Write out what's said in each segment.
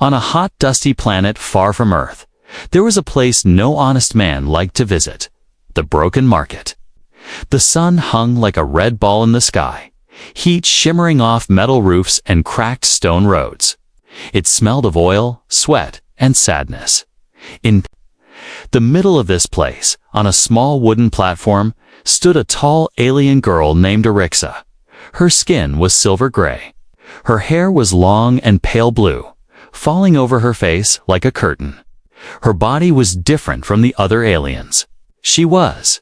On a hot, dusty planet far from Earth, there was a place no honest man liked to visit: the broken market. The sun hung like a red ball in the sky, heat shimmering off metal roofs and cracked stone roads. It smelled of oil, sweat, and sadness. In the middle of this place, on a small wooden platform, stood a tall alien girl named Arixa. Her skin was silver gray. Her hair was long and pale blue, falling over her face like a curtain. Her body was different from the other aliens. She was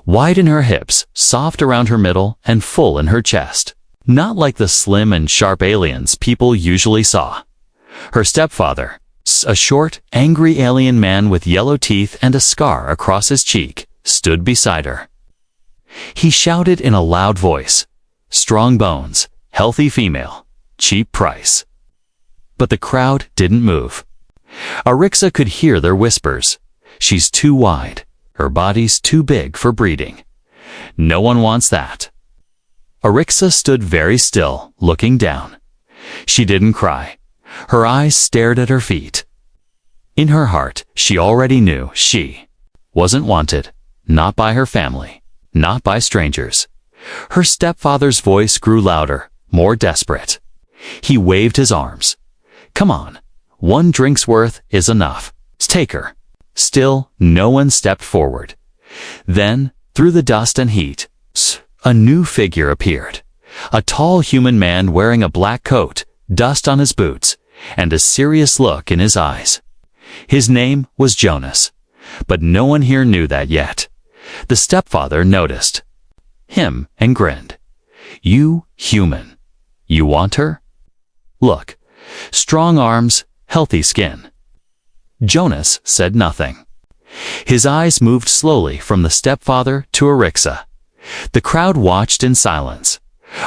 wide in her hips, soft around her middle, and full in her chest. Not like the slim and sharp aliens people usually saw. Her stepfather, a short, angry alien man with yellow teeth and a scar across his cheek, stood beside her. He shouted in a loud voice, "Strong bones, healthy female, cheap price." But the crowd didn't move. Arixa could hear their whispers. "She's too wide. Her body's too big for breeding. No one wants that." Arixa stood very still, looking down. She didn't cry. Her eyes stared at her feet. In her heart, she already knew she wasn't wanted, not by her family, not by strangers. Her stepfather's voice grew louder, more desperate. He waved his arms. "Come on. One drink's worth is enough. Take her." Still, no one stepped forward. Then, through the dust and heat, a new figure appeared. A tall human man wearing a black coat, dust on his boots, and a serious look in his eyes. His name was Jonas, but no one here knew that yet. The stepfather noticed him and grinned. "You, human. You want her? Look, strong arms, healthy skin." Jonas said nothing. His eyes moved slowly from the stepfather to Arixa. The crowd watched in silence.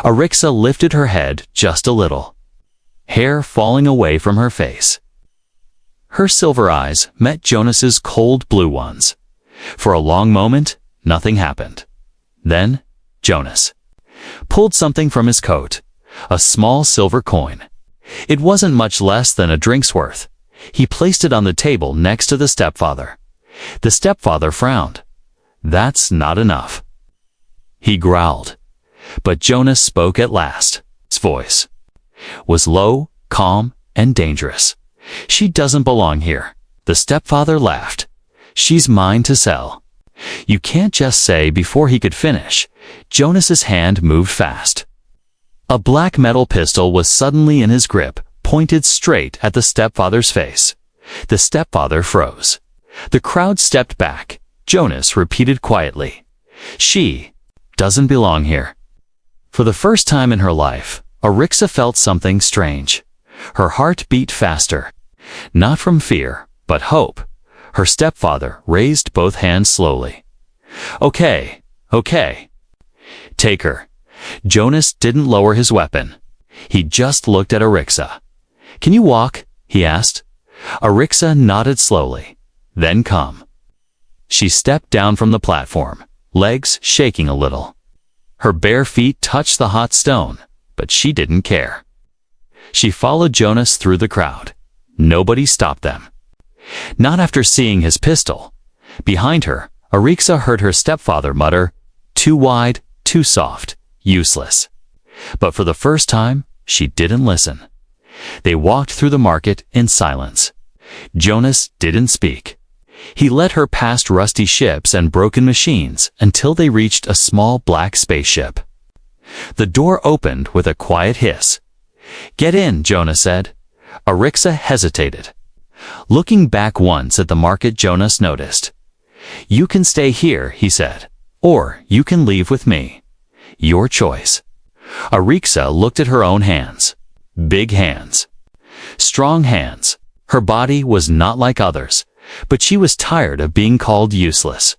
Arixa lifted her head just a little, hair falling away from her face. Her silver eyes met Jonas's cold blue ones. For a long moment, nothing happened. Then, Jonas pulled something from his coat, a small silver coin. It wasn't much less than a drink's worth. He placed it on the table next to the stepfather. The stepfather frowned. "That's not enough," he growled. But Jonas spoke at last. His voice was low, calm, and dangerous. "She doesn't belong here." The stepfather laughed. "She's mine to sell." "You can't just say." Before he could finish, Jonas's hand moved fast. A black metal pistol was suddenly in his grip, pointed straight at the stepfather's face. The stepfather froze. The crowd stepped back. Jonas repeated quietly, "She doesn't belong here." For the first time in her life, Arixa felt something strange. Her heart beat faster. Not from fear, but hope. Her stepfather raised both hands slowly. Okay. Take her." Jonas didn't lower his weapon. He just looked at Arixa. "Can you walk?" he asked. Arixa nodded slowly. "Then come." She stepped down from the platform, legs shaking a little. Her bare feet touched the hot stone, but she didn't care. She followed Jonas through the crowd. Nobody stopped them. Not after seeing his pistol. Behind her, Arixa heard her stepfather mutter, "Too wide, too soft, useless." But for the first time, she didn't listen. They walked through the market in silence. Jonas didn't speak. He led her past rusty ships and broken machines until they reached a small black spaceship. The door opened with a quiet hiss. "Get in," Jonas said. Arixa hesitated. Looking back once at the market, Jonas noticed. "You can stay here," he said, "or you can leave with me. Your choice." Arixa looked at her own hands. Big hands. Strong hands. Her body was not like others, but she was tired of being called useless.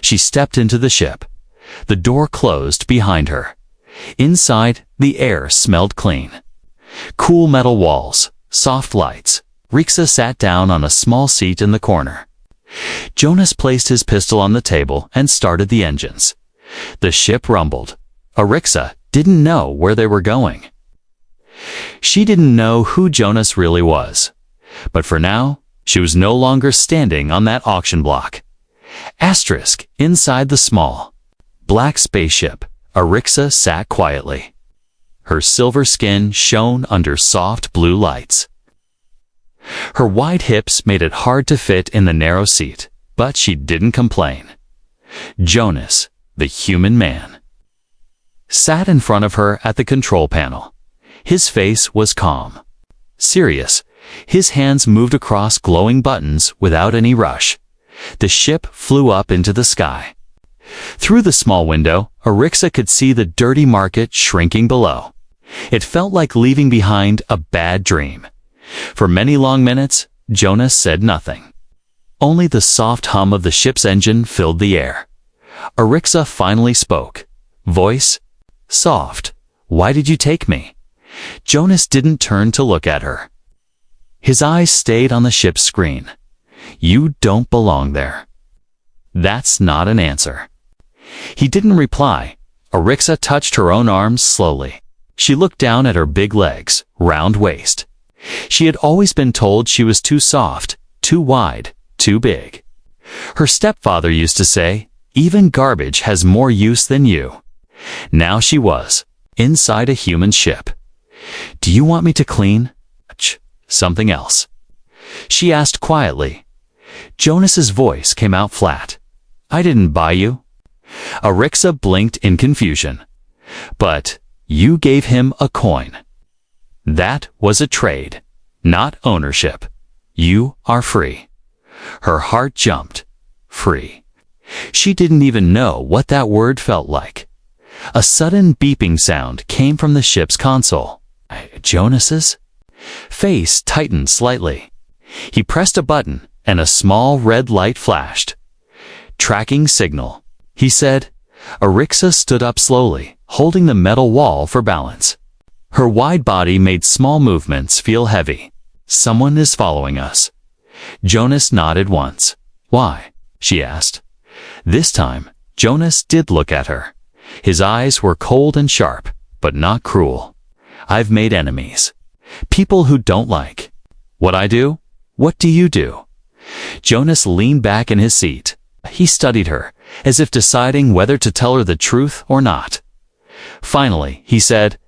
She stepped into the ship. The door closed behind her. Inside, the air smelled clean. Cool metal walls, soft lights. Arixa sat down on a small seat in the corner. Jonas placed his pistol on the table and started the engines. The ship rumbled. Arixa didn't know where they were going. She didn't know who Jonas really was, But for now, she was no longer standing on that auction block. Asterisk, inside the small, black spaceship, Arixa sat quietly. Her silver skin shone under soft blue lights. Her wide hips made it hard to fit in the narrow seat, but she didn't complain. Jonas, the human man, sat in front of her at the control panel. His face was calm, serious. His hands moved across glowing buttons without any rush. The ship flew up into the sky. Through the small window, Arixa could see the dirty market shrinking below. It felt like leaving behind a bad dream. For many long minutes, Jonas said nothing. Only the soft hum of the ship's engine filled the air. Arixa finally spoke. Voice soft. Why did you take me? Jonas didn't turn to look at her. His eyes stayed on the ship's screen. You don't belong there. That's not an answer. He didn't reply. Arixa touched her own arms slowly. She looked down at her big legs, round waist. She had always been told she was too soft, too wide, too big. Her stepfather used to say, even garbage has more use than you. Now she was, inside a human ship. Do you want me to clean? Something else? She asked quietly. Jonas's voice came out flat. I didn't buy you. Arixa blinked in confusion. But you gave him a coin. That was a trade, not ownership. You are free. Her heart jumped. Free. She didn't even know what that word felt like. A sudden beeping sound came from the ship's console. Jonas's face tightened slightly. He pressed a button, and a small red light flashed. Tracking signal, he said. Arixa stood up slowly, holding the metal wall for balance. Her wide body made small movements feel heavy. Someone is following us. Jonas nodded once. Why? She asked. This time, Jonas did look at her. His eyes were cold and sharp, but not cruel. I've made enemies. People who don't like what I do. What do you do? Jonas leaned back in his seat. He studied her, as if deciding whether to tell her the truth or not. Finally, he said,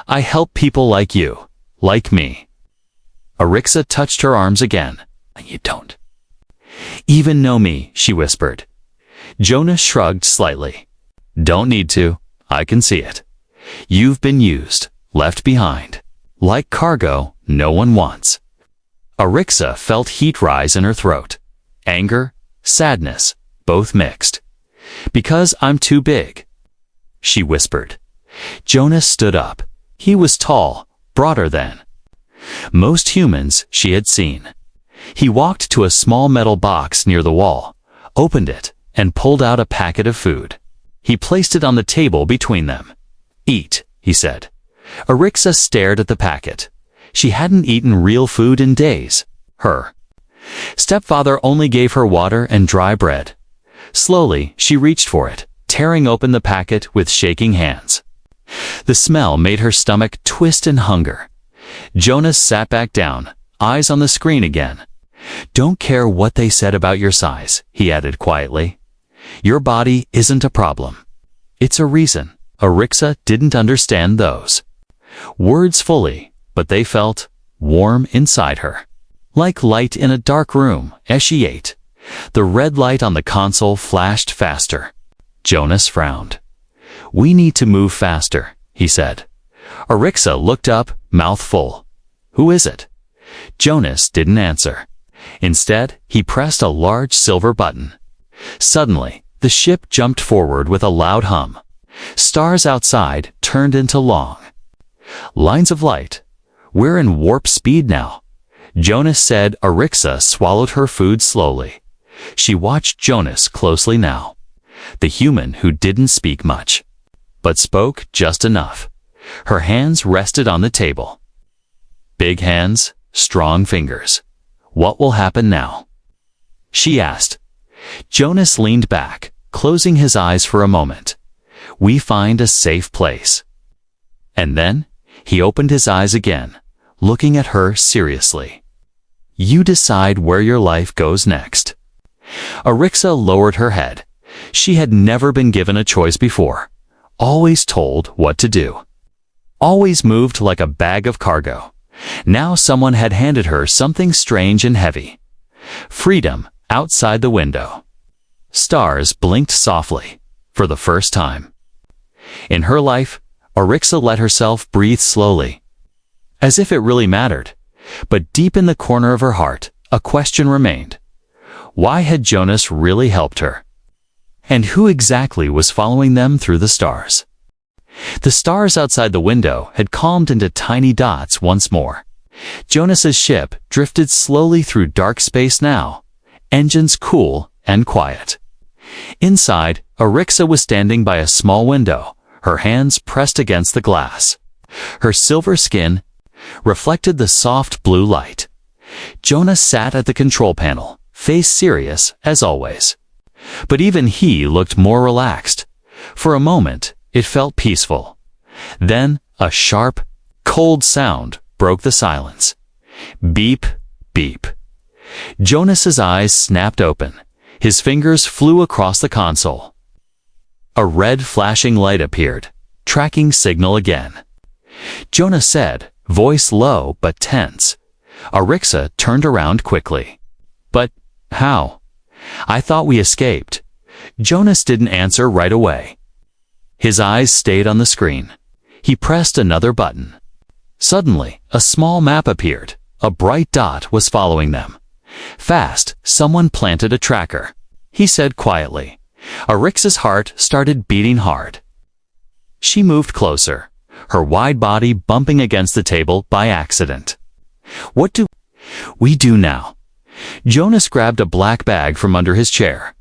I help people like you, like me. Arixa touched her arms again. You don't even know me, she whispered. Jonas shrugged slightly. Don't need to. I can see it. You've been used, left behind. Like cargo no one wants. Arixa felt heat rise in her throat. Anger, sadness, both mixed. Because I'm too big, she whispered. Jonas stood up. He was tall, broader than most humans she had seen. He walked to a small metal box near the wall, opened it, and pulled out a packet of food. He placed it on the table between them. Eat, he said. Arixa stared at the packet. She hadn't eaten real food in days. Her stepfather only gave her water and dry bread. Slowly, she reached for it, tearing open the packet with shaking hands. The smell made her stomach twist in hunger. Jonas sat back down, eyes on the screen again. Don't care what they said about your size, he added quietly. Your body isn't a problem. It's a reason. Arixa didn't understand those words fully, but they felt warm inside her. Like light in a dark room as she ate. The red light on the console flashed faster. Jonas frowned. We need to move faster, he said. Arixa looked up, mouth full. Who is it? Jonas didn't answer. Instead, he pressed a large silver button. Suddenly, the ship jumped forward with a loud hum. Stars outside turned into long lines of light. We're in warp speed now. Jonas said. Arixa swallowed her food slowly. She watched Jonas closely now. The human who didn't speak much, but spoke just enough. Her hands rested on the table. Big hands, strong fingers. What will happen now? She asked. Jonas leaned back, closing his eyes for a moment. We find a safe place. And then, he opened his eyes again, looking at her seriously. You decide where your life goes next. Arixa lowered her head. She had never been given a choice before. Always told what to do. Always moved like a bag of cargo. Now someone had handed her something strange and heavy. Freedom outside the window. Stars blinked softly, for the first time. In her life, Arixa let herself breathe slowly, as if it really mattered. But deep in the corner of her heart, a question remained. Why had Jonas really helped her? And who exactly was following them through the stars? The stars outside the window had calmed into tiny dots once more. Jonas's ship drifted slowly through dark space now, engines cool and quiet. Inside, Arixa was standing by a small window, her hands pressed against the glass. Her silver skin reflected the soft blue light. Jonas sat at the control panel, face serious as always. But even he looked more relaxed. For a moment, it felt peaceful. Then, a sharp, cold sound broke the silence. Beep, beep. Jonas's eyes snapped open. His fingers flew across the console. A red flashing light appeared, tracking signal again. Jonas said, voice low but tense. Arixa turned around quickly. But how? I thought we escaped. Jonas didn't answer right away. His eyes stayed on the screen. He pressed another button. Suddenly, a small map appeared. A bright dot was following them. Fast, someone planted a tracker. He said quietly. Arixa's heart started beating hard. She moved closer, her wide body bumping against the table by accident. What do we do now? Jonas grabbed a black bag from under his chair.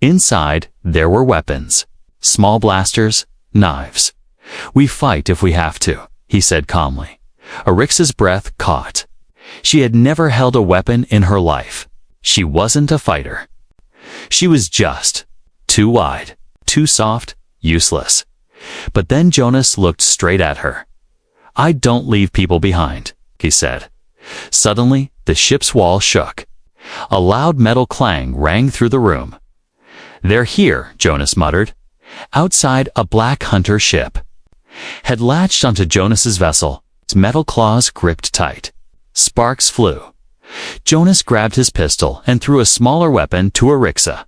Inside, there were weapons. Small blasters, knives. We fight if we have to, he said calmly. Arixa's breath caught. She had never held a weapon in her life. She wasn't a fighter. She was just too wide, too soft, useless. But then Jonas looked straight at her. I don't leave people behind, he said. Suddenly, the ship's wall shook. A loud metal clang rang through the room. They're here, Jonas muttered. Outside, a black hunter ship had latched onto Jonas's vessel. Its metal claws gripped tight. Sparks flew. Jonas grabbed his pistol and threw a smaller weapon to Arixa.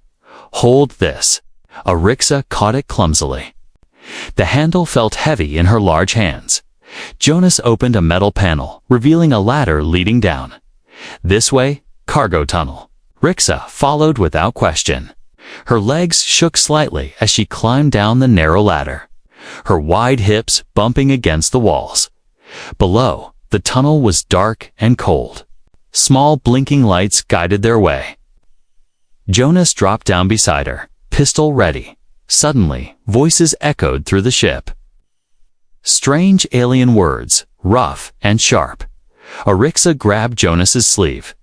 Hold this. Arixa caught it clumsily. The handle felt heavy in her large hands. Jonas opened a metal panel, revealing a ladder leading down. This way, cargo tunnel. Arixa followed without question. Her legs shook slightly as she climbed down the narrow ladder, her wide hips bumping against the walls. Below, the tunnel was dark and cold. Small blinking lights guided their way. Jonas dropped down beside her, pistol ready. Suddenly, voices echoed through the ship. Strange alien words, rough and sharp. Arixa grabbed Jonas's sleeve.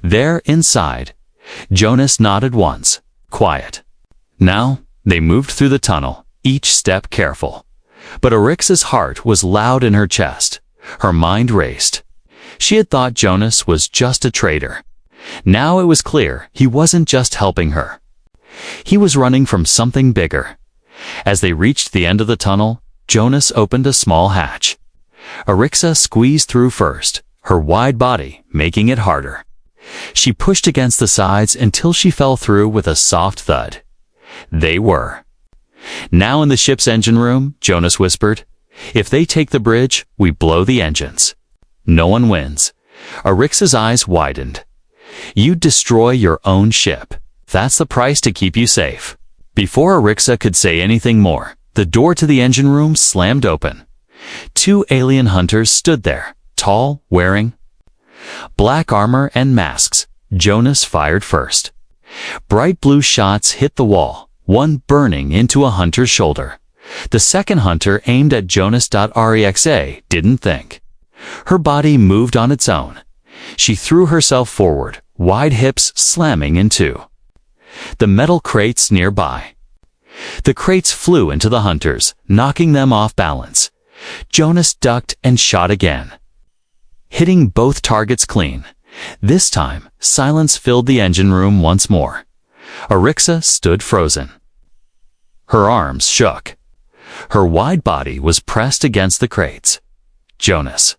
There, inside. Jonas nodded once. Quiet. Now, they moved through the tunnel, each step careful. But Arixa's heart was loud in her chest. Her mind raced. She had thought Jonas was just a traitor. Now it was clear he wasn't just helping her. He was running from something bigger. As they reached the end of the tunnel, Jonas opened a small hatch. Arixa squeezed through first, her wide body making it harder. She pushed against the sides until she fell through with a soft thud. They were. Now in the ship's engine room, Jonas whispered, if they take the bridge, we blow the engines. No one wins. Arixa's eyes widened. You'd destroy your own ship. That's the price to keep you safe. Before Arixa could say anything more, the door to the engine room slammed open. Two alien hunters stood there, tall, wearing black armor and masks. Jonas fired first. Bright blue shots hit the wall, one burning into a hunter's shoulder. The second hunter aimed at Jonas. Arixa didn't think. Her body moved on its own. She threw herself forward, wide hips slamming in two. The metal crates nearby. The crates flew into the hunters, knocking them off balance. Jonas ducked and shot again, hitting both targets clean. This time, silence filled the engine room once more. Arixa stood frozen. Her arms shook. Her wide body was pressed against the crates. Jonas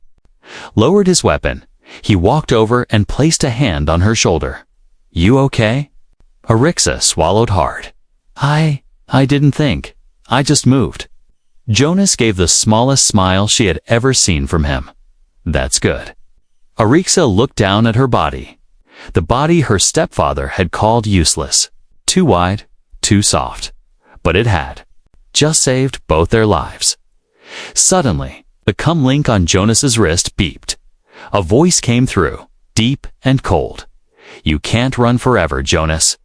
lowered his weapon. He walked over and placed a hand on her shoulder. "You okay?" Arixa swallowed hard. I didn't think. I just moved." Jonas gave the smallest smile she had ever seen from him. "That's good." Arixa looked down at her body. The body her stepfather had called useless. Too wide, too soft. But it had just saved both their lives. Suddenly, the cum link on Jonas's wrist beeped. A voice came through, deep and cold. "You can't run forever, Jonas."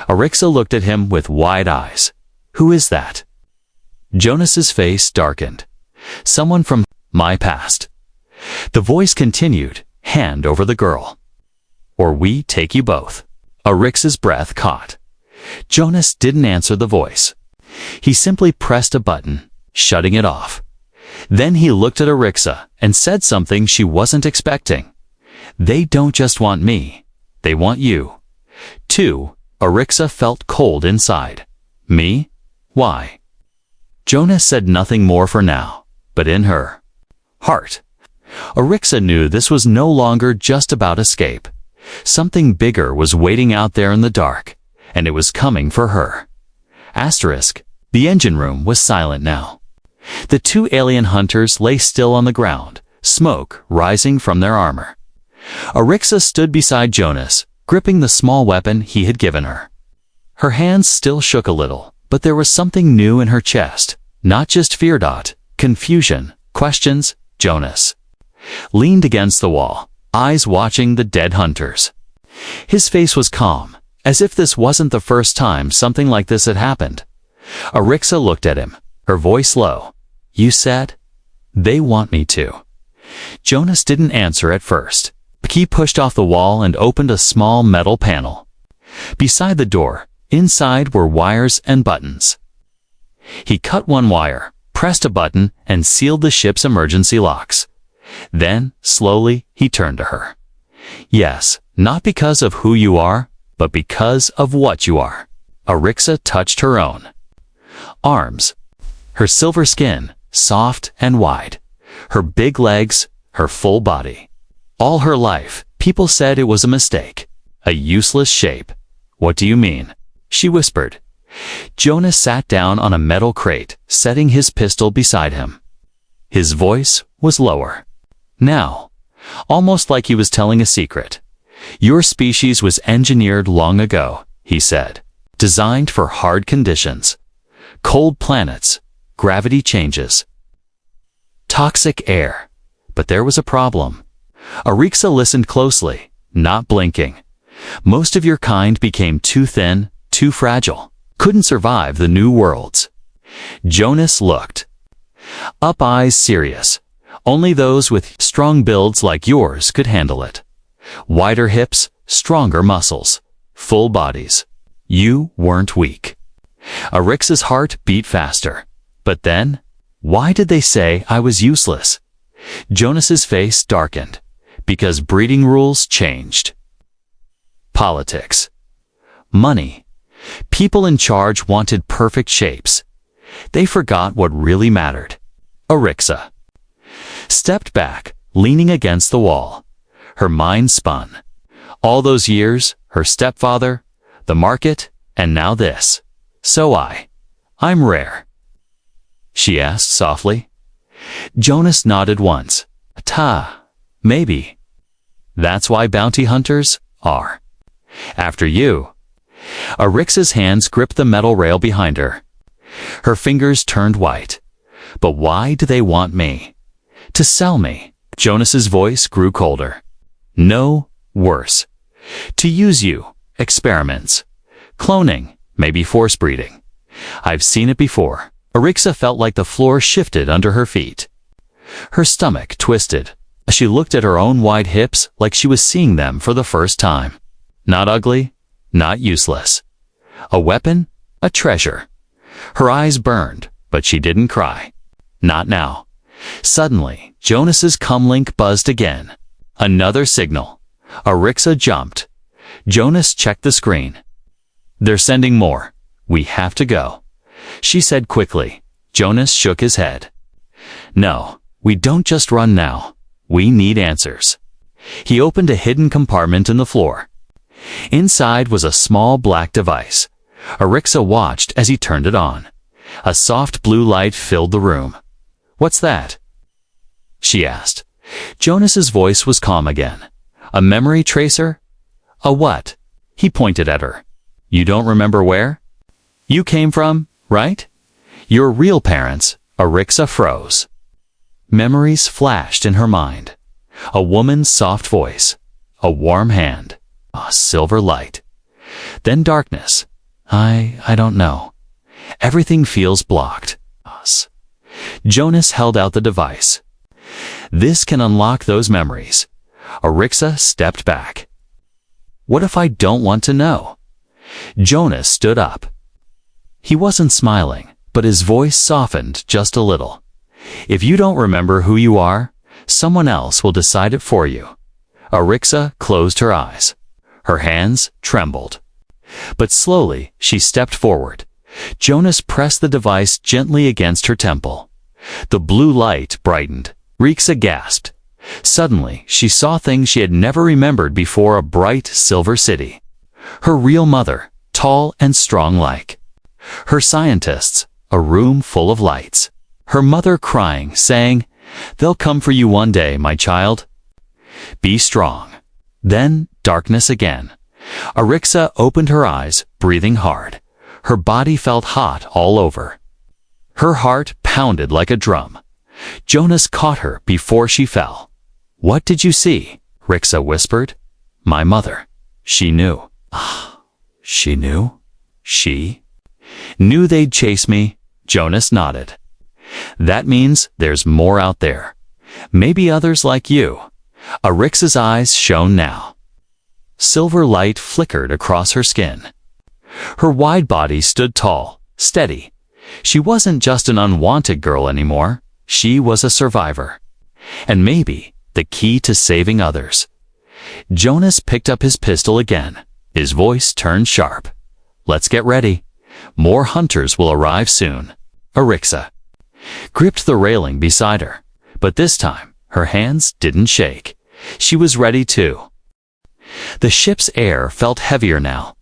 Arixa looked at him with wide eyes. "Who is that?" Jonas's face darkened. "Someone from my past." The voice continued, hand over the girl. "Or we take you both." Arixa's breath caught. Jonas didn't answer the voice. He simply pressed a button, shutting it off. Then he looked at Arixa and said something she wasn't expecting. "They don't just want me. They want you." Too, Arixa felt cold inside. "Me? Why?" Jonas said nothing more for now, but in her heart, Arixa knew this was no longer just about escape. Something bigger was waiting out there in the dark, and it was coming for her. Asterisk, the engine room was silent now. The two alien hunters lay still on the ground, smoke rising from their armor. Arixa stood beside Jonas, gripping the small weapon he had given her. Her hands still shook a little, but there was something new in her chest. Not just fear. Confusion, questions. Jonas leaned against the wall, eyes watching the dead hunters. His face was calm, as if this wasn't the first time something like this had happened. Arixa looked at him, her voice low. "You said?" "They want me to." Jonas didn't answer at first. The key pushed off the wall and opened a small metal panel. Beside the door, inside were wires and buttons. He cut one wire, pressed a button, and sealed the ship's emergency locks. Then, slowly, he turned to her. "Yes, not because of who you are, but because of what you are." Arixa touched her own arms. Her silver skin, soft and wide. Her big legs, her full body. All her life, people said it was a mistake. A useless shape. "What do you mean?" she whispered. Jonas sat down on a metal crate, setting his pistol beside him. His voice was lower. Now, almost like he was telling a secret. "Your species was engineered long ago," he said. "Designed for hard conditions. Cold planets, gravity changes, toxic air." But there was a problem. Arixa listened closely, not blinking. "Most of your kind became too thin, too fragile. Couldn't survive the new worlds." Jonas looked up, eyes serious. "Only those with strong builds like yours could handle it. Wider hips, stronger muscles, full bodies. You weren't weak." Arixa's heart beat faster. "But then, why did they say I was useless?" Jonas's face darkened. "Because breeding rules changed. Politics. Money. People in charge wanted perfect shapes. They forgot what really mattered." Arixa stepped back, leaning against the wall. Her mind spun. All those years, her stepfather, the market, and now this. "So I'm rare?" she asked softly. Jonas nodded once. Maybe. That's why bounty hunters are after you." Arixa's hands gripped the metal rail behind her. Her fingers turned white. "But why do they want me?" "To sell me." Jonas's voice grew colder. "No, worse. To use you. Experiments. Cloning, maybe force breeding. I've seen it before." Arixa felt like the floor shifted under her feet. Her stomach twisted. She looked at her own wide hips like she was seeing them for the first time. Not ugly, not useless. A weapon, a treasure. Her eyes burned, but she didn't cry. Not now. Suddenly, Jonas's cum link buzzed again. Another signal. Arixa jumped. Jonas checked the screen. "They're sending more. We have to go," she said quickly. Jonas shook his head. "No, we don't just run now. We need answers." He opened a hidden compartment in the floor. Inside was a small black device. Arixa watched as he turned it on. A soft blue light filled the room. "What's that?" she asked. Jonas's voice was calm again. "A memory tracer?" "A what?" He pointed at her. "You don't remember where you came from, right? Your real parents." Arixa froze. Memories flashed in her mind. A woman's soft voice. A warm hand. A silver light. Then darkness. I don't know. Everything feels blocked. Us. Jonas held out the device. "This can unlock those memories." Arixa stepped back. "What if I don't want to know?" Jonas stood up. He wasn't smiling, but his voice softened just a little. "If you don't remember who you are, someone else will decide it for you." Arixa closed her eyes. Her hands trembled. But slowly, she stepped forward. Jonas pressed the device gently against her temple. The blue light brightened. Arixa gasped. Suddenly, she saw things she had never remembered before: a bright silver city. Her real mother, tall and strong-like. Her scientists, a room full of lights. Her mother crying, saying, "They'll come for you one day, my child. Be strong." Then, darkness again. Arixa opened her eyes, breathing hard. Her body felt hot all over. Her heart pounded like a drum. Jonas caught her before she fell. "What did you see?" Arixa whispered. "My mother. She knew." "Ah, she knew?" "She knew they'd chase me." Jonas nodded. "That means there's more out there. Maybe others like you." Arixa's eyes shone now. Silver light flickered across her skin. Her wide body stood tall, steady. She wasn't just an unwanted girl anymore. She was a survivor. And maybe the key to saving others. Jonas picked up his pistol again. His voice turned sharp. "Let's get ready. More hunters will arrive soon." Arixa gripped the railing beside her, but this time her hands didn't shake. She was ready too. The ship's air felt heavier now.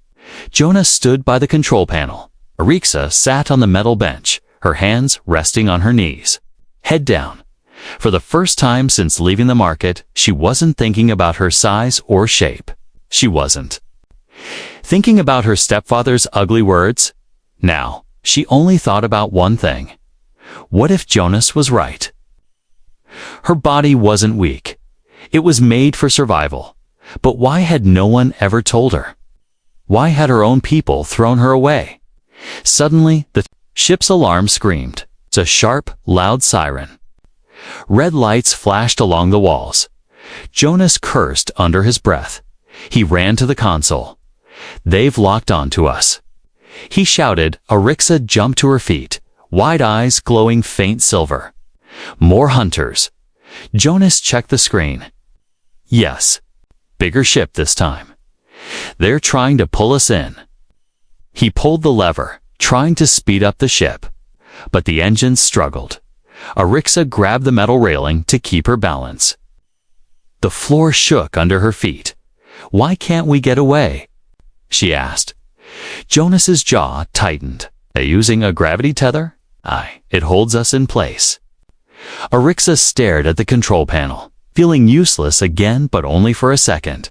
Jonas stood by the control panel. Arixa sat on the metal bench, her hands resting on her knees, head down. For the first time since leaving the market, she wasn't thinking about her size or shape. She wasn't thinking about her stepfather's ugly words. Now, she only thought about one thing. What if Jonas was right? Her body wasn't weak. It was made for survival. But why had no one ever told her? Why had her own people thrown her away? Suddenly, the ship's alarm screamed. It's a sharp, loud siren. Red lights flashed along the walls. Jonas cursed under his breath. He ran to the console. "They've locked on to us." He shouted. Arixa jumped to her feet, wide eyes glowing faint silver. More hunters. Jonas checked the screen. Yes. Bigger ship this time. "They're trying to pull us in." He pulled the lever, trying to speed up the ship. But the engines struggled. Arixa grabbed the metal railing to keep her balance. The floor shook under her feet. "Why can't we get away?" she asked. Jonas's jaw tightened. "Using a gravity tether? Aye, it holds us in place." Arixa stared at the control panel, feeling useless again, but only for a second.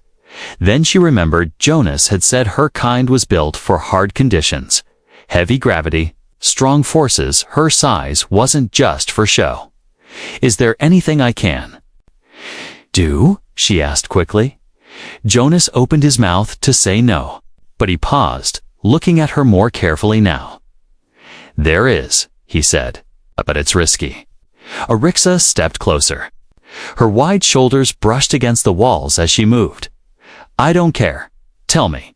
Then she remembered Jonas had said her kind was built for hard conditions. Heavy gravity, strong forces. Her size wasn't just for show. "Is there anything I can do?" she asked quickly. Jonas opened his mouth to say no, but he paused, looking at her more carefully now. "There is," he said, "but it's risky." Arixa stepped closer. Her wide shoulders brushed against the walls as she moved. "I don't care. Tell me."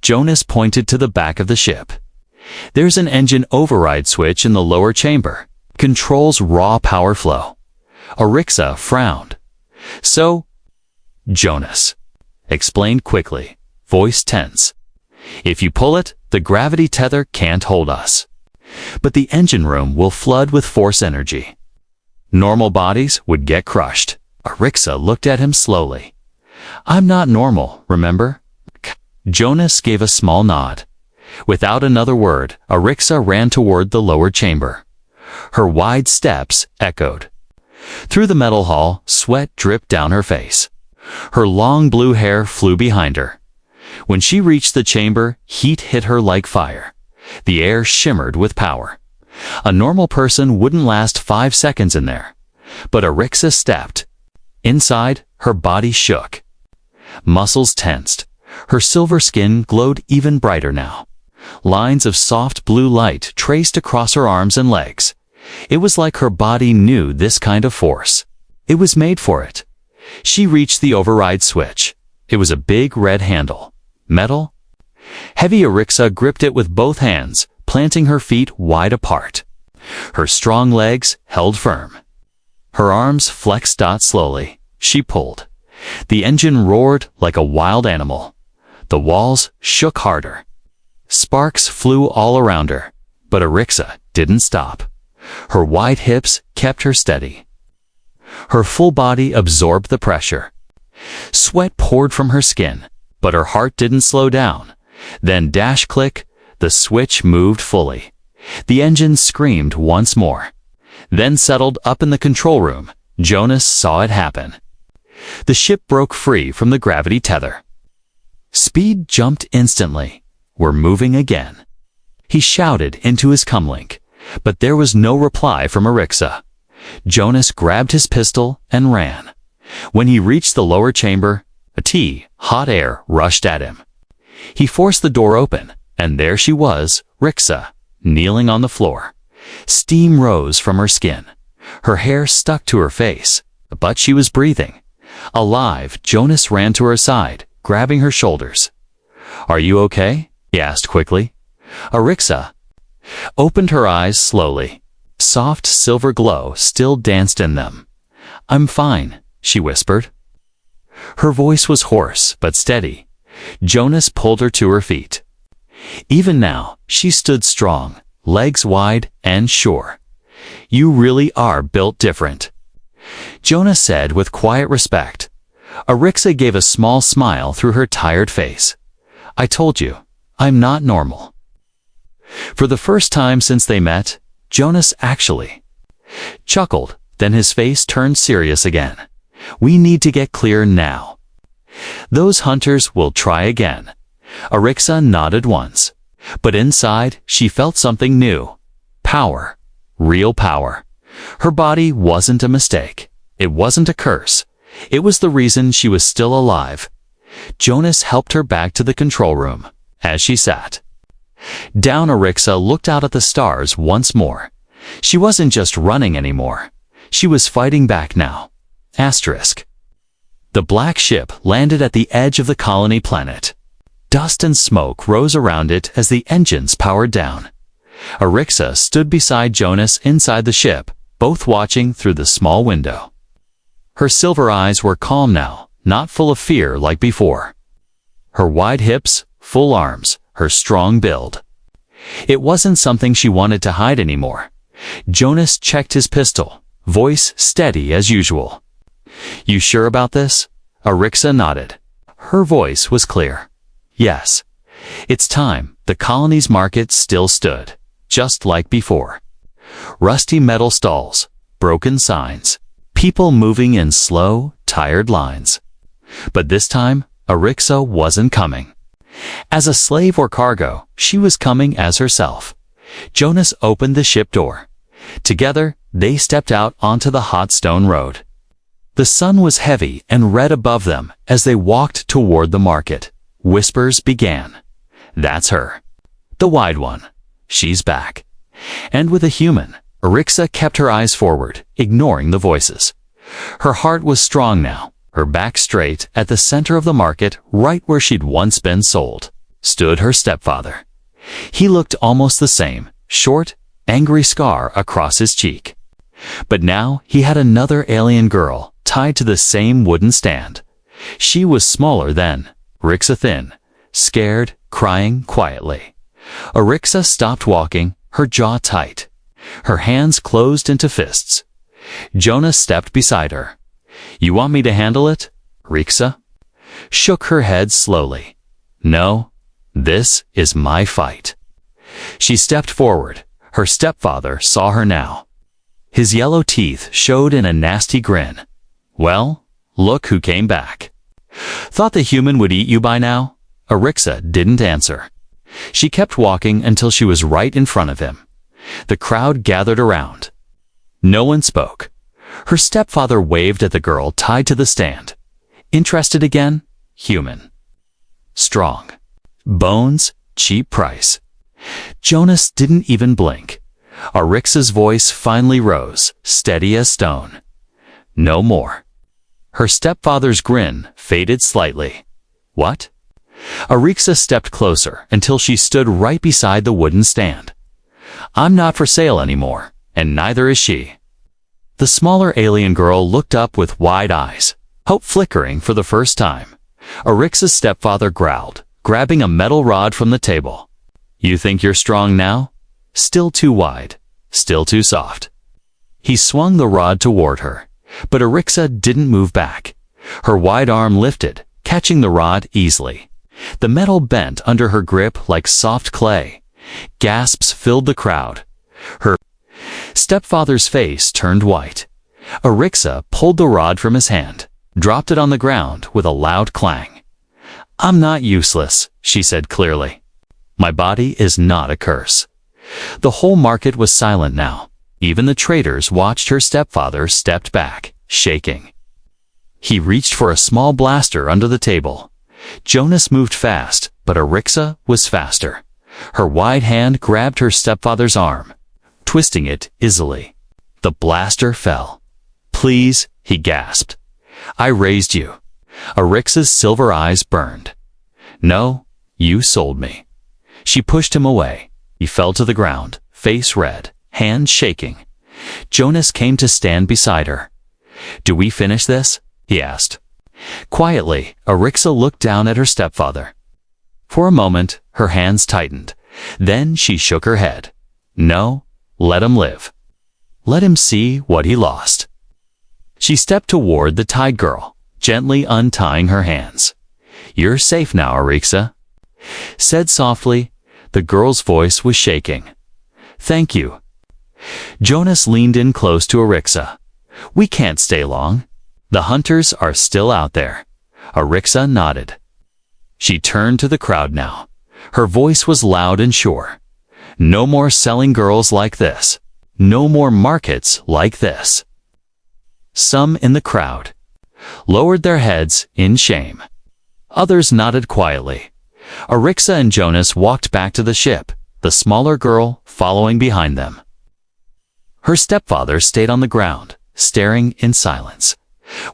Jonas pointed to the back of the ship. "There's an engine override switch in the lower chamber. Controls raw power flow." Arixa frowned. "So?" Jonas explained quickly, voice tense. If you pull it, the gravity tether can't hold us. But the engine room will flood with force energy. Normal bodies would get crushed. Arixa looked at him slowly. I'm not normal, remember? Jonas gave a small nod. Without another word, Arixa ran toward the lower chamber. Her wide steps echoed. Through the metal hall, sweat dripped down her face. Her long blue hair flew behind her. When she reached the chamber, heat hit her like fire. The air shimmered with power. A normal person wouldn't last 5 seconds in there. But Arixa stepped. Inside, her body shook. Muscles tensed. Her silver skin glowed even brighter now. Lines of soft blue light traced across her arms and legs. It was like her body knew this kind of force. It was made for it. She reached the override switch. It was a big red handle. Metal? Heavy Arixa gripped it with both hands, planting her feet wide apart. Her strong legs held firm. Her arms flexed slowly. She pulled. The engine roared like a wild animal. The walls shook harder. Sparks flew all around her, but Arixa didn't stop. Her wide hips kept her steady. Her full body absorbed the pressure. Sweat poured from her skin, but her heart didn't slow down. Then dash click, the switch moved fully. The engine screamed once more. Then settled up in the control room. Jonas saw it happen. The ship broke free from the gravity tether. Speed jumped instantly. We're moving again. He shouted into his comlink, but there was no reply from Arixa. Jonas grabbed his pistol and ran. When he reached the lower chamber, hot air rushed at him. He forced the door open, and there she was, Rixa, kneeling on the floor. Steam rose from her skin. Her hair stuck to her face, but she was breathing. Alive, Jonas ran to her side, grabbing her shoulders. Are you okay? He asked quickly. Arixa opened her eyes slowly. Soft silver glow still danced in them. I'm fine, she whispered. Her voice was hoarse but steady. Jonas pulled her to her feet. Even now, she stood strong, legs wide and sure. You really are built different, Jonas said with quiet respect. Arixa gave a small smile through her tired face. I told you, I'm not normal. For the first time since they met, Jonas actually chuckled, then his face turned serious again. We need to get clear now. Those hunters will try again. Arixa nodded once, but inside she felt something new. Power. Real power. Her body wasn't a mistake. It wasn't a curse. It was the reason she was still alive. Jonas helped her back to the control room. As she sat down, Arixa looked out at the stars once more. She wasn't just running anymore. She was fighting back now. Asterisk. The black ship landed at the edge of the colony planet. Dust and smoke rose around it as the engines powered down. Arixa stood beside Jonas inside the ship, both watching through the small window. Her silver eyes were calm now, not full of fear like before. Her wide hips, full arms, her strong build. It wasn't something she wanted to hide anymore. Jonas checked his pistol, voice steady as usual. You sure about this? Arixa nodded. Her voice was clear. Yes. It's time. The colony's market still stood, just like before. Rusty metal stalls, broken signs, people moving in slow, tired lines. But this time, Arixa wasn't coming as a slave or cargo. She was coming as herself. Jonas opened the ship door. Together, they stepped out onto the hot stone road. The sun was heavy and red above them as they walked toward the market. Whispers began. That's her. The wide one. She's back. And with a human, Arixa kept her eyes forward, ignoring the voices. Her heart was strong now. Her back straight, at the center of the market, right where she'd once been sold, stood her stepfather. He looked almost the same, short, angry scar across his cheek. But now he had another alien girl tied to the same wooden stand. She was smaller then, Rixa thin, scared, crying quietly. Arixa stopped walking, her jaw tight. Her hands closed into fists. Jonas stepped beside her. "You want me to handle it?" Rixa shook her head slowly. "No, this is my fight." She stepped forward. Her stepfather saw her now. His yellow teeth showed in a nasty grin. "Well, look who came back. Thought the human would eat you by now?" Arixa didn't answer. She kept walking until she was right in front of him. The crowd gathered around. No one spoke. Her stepfather waved at the girl tied to the stand. Interested again? Human. Strong. Bones, cheap price. Jonas didn't even blink. Arixa's voice finally rose, steady as stone. "No more." Her stepfather's grin faded slightly. "What?" Arixa stepped closer until she stood right beside the wooden stand. "I'm not for sale anymore, and neither is she." The smaller alien girl looked up with wide eyes, hope flickering for the first time. Arixa's stepfather growled, grabbing a metal rod from the table. "You think you're strong now? Still too wide, still too soft." He swung the rod toward her, but Arixa didn't move back. Her wide arm lifted, catching the rod easily. The metal bent under her grip like soft clay. Gasps filled the crowd. Her stepfather's face turned white. Arixa pulled the rod from his hand, dropped it on the ground with a loud clang. "I'm not useless," she said clearly. "My body is not a curse." The whole market was silent now. Even the traders watched her stepfather stepped back, shaking. He reached for a small blaster under the table. Jonas moved fast, but Arixa was faster. Her wide hand grabbed her stepfather's arm, twisting it easily. The blaster fell. "Please," he gasped. "I raised you." Arixa's silver eyes burned. "No, you sold me." She pushed him away. He fell to the ground, face red, hands shaking. Jonas came to stand beside her. "Do we finish this?" he asked. Quietly, Arixa looked down at her stepfather. For a moment, her hands tightened. Then she shook her head. "No, let him live. Let him see what he lost." She stepped toward the tied girl, gently untying her hands. "You're safe now, Arixa," said softly. The girl's voice was shaking. "Thank you." Jonas leaned in close to Arixa. "We can't stay long. The hunters are still out there." Arixa nodded. She turned to the crowd now. Her voice was loud and sure. "No more selling girls like this. No more markets like this." Some in the crowd lowered their heads in shame. Others nodded quietly. Arixa and Jonas walked back to the ship, the smaller girl following behind them. Her stepfather stayed on the ground, staring in silence.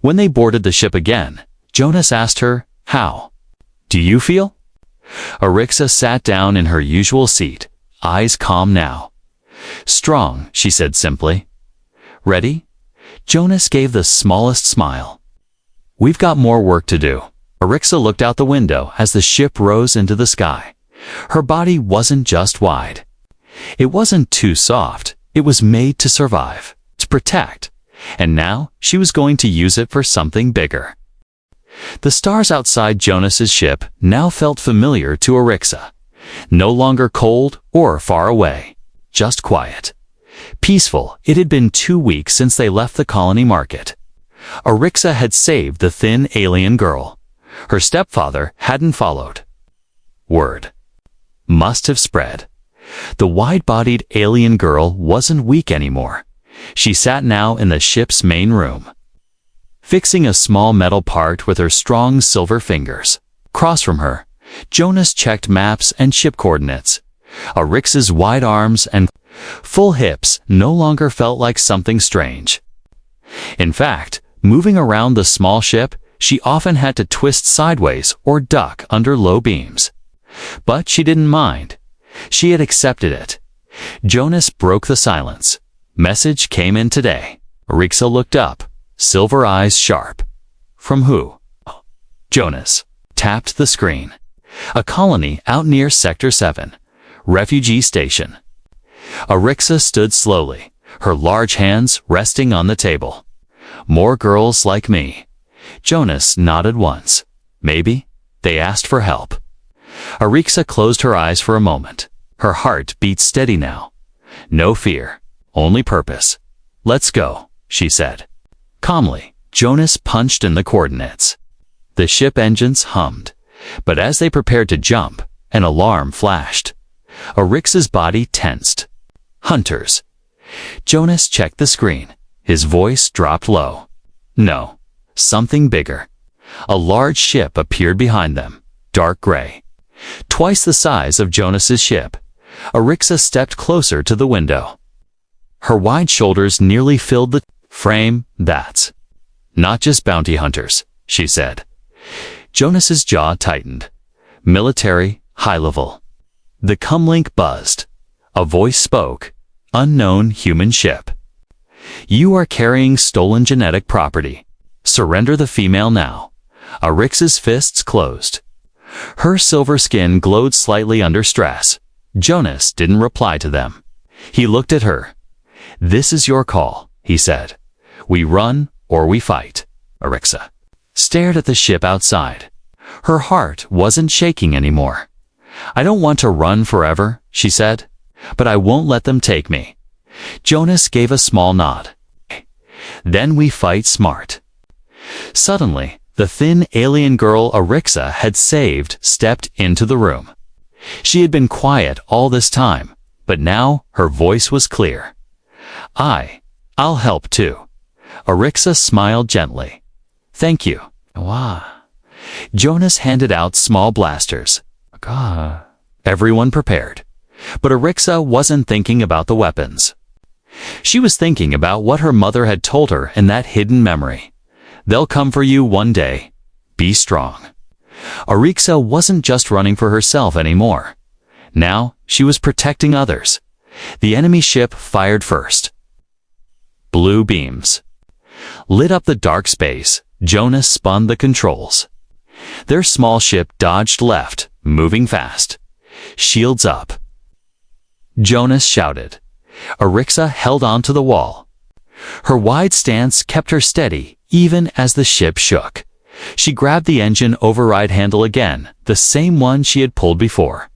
When they boarded the ship again, Jonas asked her, "How do you feel?" Arixa sat down in her usual seat, eyes calm now. "Strong," she said simply. "Ready?" Jonas gave the smallest smile. "We've got more work to do." Arixa looked out the window as the ship rose into the sky. Her body wasn't just wide. It wasn't too soft. It was made to survive, to protect. And now she was going to use it for something bigger. The stars outside Jonas's ship now felt familiar to Arixa. No longer cold or far away, just quiet. Peaceful. It had been 2 weeks since they left the colony market. Arixa had saved the thin alien girl. Her stepfather hadn't followed. Word must have spread. The wide-bodied alien girl wasn't weak anymore. She sat now in the ship's main room, fixing a small metal part with her strong silver fingers. Across from her, Jonas checked maps and ship coordinates. Arixa's wide arms and full hips no longer felt like something strange. In fact, moving around the small ship, she often had to twist sideways or duck under low beams. But she didn't mind. She had accepted it. Jonas broke the silence. Message came in today. Arixa looked up, silver eyes sharp. "From who?" Jonas tapped the screen. A colony out near Sector 7. Refugee station. Arixa stood slowly, her large hands resting on the table. More girls like me. Jonas nodded once. Maybe they asked for help. Arixa closed her eyes for a moment. Her heart beat steady now. No fear, only purpose. Let's go, she said. Calmly, Jonas punched in the coordinates. The ship engines hummed, but as they prepared to jump, an alarm flashed. Arixa's body tensed. Hunters. Jonas checked the screen. His voice dropped low. No, something bigger. A large ship appeared behind them, dark gray. Twice the size of Jonas's ship. Arixa stepped closer to the window. Her wide shoulders nearly filled the frame. That's not just bounty hunters, she said. Jonas's jaw tightened. Military, high level. The comlink buzzed. A voice spoke. Unknown human ship. You are carrying stolen genetic property. Surrender the female now. Arixa's fists closed. Her silver skin glowed slightly under stress. Jonas didn't reply to them. He looked at her. This is your call, he said. We run or we fight. Arixa stared at the ship outside. Her heart wasn't shaking anymore. I don't want to run forever, she said, but I won't let them take me. Jonas gave a small nod. Then we fight smart. Suddenly, the thin alien girl Arixa had saved stepped into the room. She had been quiet all this time, but now her voice was clear. I'll help too. Arixa smiled gently. Thank you. Wow. Jonas handed out small blasters. God. Everyone prepared. But Arixa wasn't thinking about the weapons. She was thinking about what her mother had told her in that hidden memory. They'll come for you one day. Be strong. Arixa wasn't just running for herself anymore. Now she was protecting others. The enemy ship fired first. Blue beams lit up the dark space. Jonas spun the controls. Their small ship dodged left, moving fast. Shields up. Jonas shouted. Arixa held on to the wall. Her wide stance kept her steady, even as the ship shook. She grabbed the engine override handle again, the same one she had pulled before.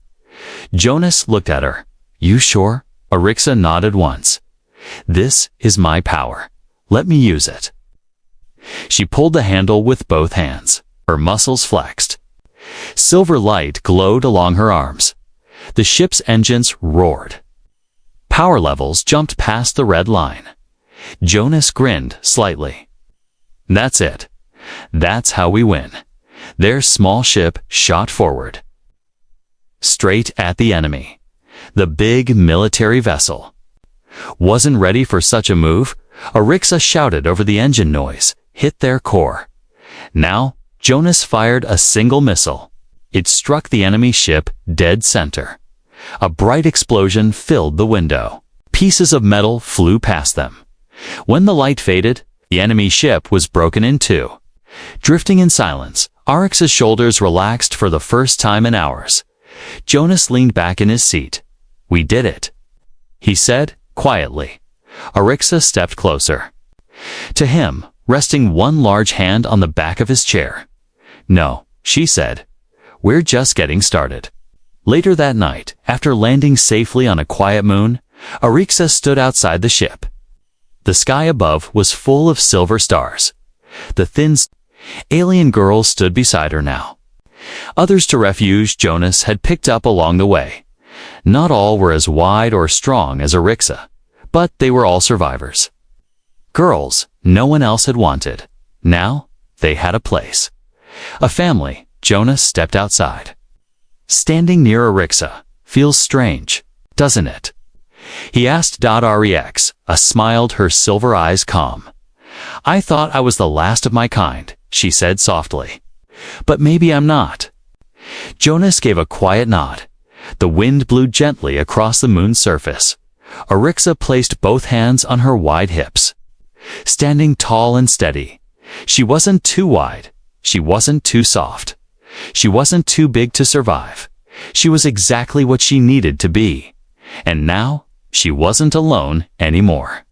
Jonas looked at her. You sure? Arixa nodded once. This is my power. Let me use it. She pulled the handle with both hands. Her muscles flexed. Silver light glowed along her arms. The ship's engines roared. Power levels jumped past the red line. Jonas grinned slightly. That's it. That's how we win. Their small ship shot forward. Straight at the enemy. The big military vessel. Wasn't ready for such a move. Arixa shouted over the engine noise. Hit their core. Now, Jonas fired a single missile. It struck the enemy ship dead center. A bright explosion filled the window. Pieces of metal flew past them. When the light faded, the enemy ship was broken in two. Drifting in silence, Arixa's shoulders relaxed for the first time in hours. Jonas leaned back in his seat. We did it, he said quietly. Arixa stepped closer. To him, resting one large hand on the back of his chair. No, she said. We're just getting started. Later that night, after landing safely on a quiet moon, Arixa stood outside the ship. The sky above was full of silver stars. The thin alien girl stood beside her now. Others to refuge Jonas had picked up along the way. Not all were as wide or strong as Arixa, but they were all survivors. Girls no one else had wanted. Now, they had a place. A family. Jonas stepped outside. Standing near Arixa feels strange, doesn't it? He asked .rex, smiled, her silver eyes calm. I thought I was the last of my kind, she said softly. But maybe I'm not. Jonas gave a quiet nod. The wind blew gently across the moon's surface. Arixa placed both hands on her wide hips. Standing tall and steady. She wasn't too wide, She wasn't too soft. She wasn't too big to survive. She was exactly what she needed to be. And now, she wasn't alone anymore.